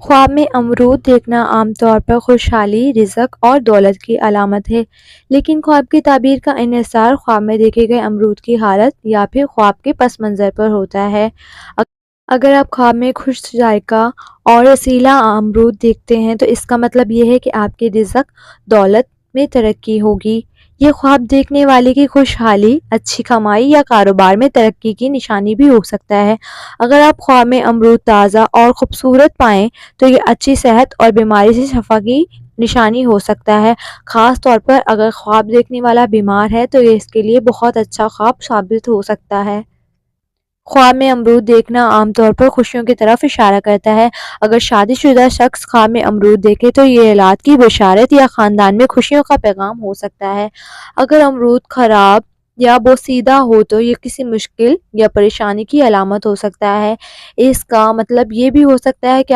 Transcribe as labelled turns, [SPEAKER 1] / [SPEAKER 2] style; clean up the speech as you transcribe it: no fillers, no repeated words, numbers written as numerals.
[SPEAKER 1] خواب میں امرود دیکھنا عام طور پر خوشحالی، رزق اور دولت کی علامت ہے، لیکن خواب کی تعبیر کا انحصار خواب میں دیکھے گئے امرود کی حالت یا پھر خواب کے پس منظر پر ہوتا ہے۔ اگر آپ خواب میں خوش ذائقہ اور رسیلا امرود دیکھتے ہیں تو اس کا مطلب یہ ہے کہ آپ کے رزق، دولت میں ترقی ہوگی۔ یہ خواب دیکھنے والے کی خوشحالی، اچھی کمائی یا کاروبار میں ترقی کی نشانی بھی ہو سکتا ہے۔ اگر آپ خواب میں امرود تازہ اور خوبصورت پائیں تو یہ اچھی صحت اور بیماری سے شفا کی نشانی ہو سکتا ہے، خاص طور پر اگر خواب دیکھنے والا بیمار ہے تو یہ اس کے لیے بہت اچھا خواب ثابت ہو سکتا ہے۔ خواب میں امرود دیکھنا عام طور پر خوشیوں کی طرف اشارہ کرتا ہے۔ اگر شادی شدہ شخص خواب میں امرود دیکھے تو یہ اولاد کی بشارت یا خاندان میں خوشیوں کا پیغام ہو سکتا ہے۔ اگر امرود خراب یا بوسیدہ ہو تو یہ کسی مشکل یا پریشانی کی علامت ہو سکتا ہے۔ اس کا مطلب یہ بھی ہو سکتا ہے کہ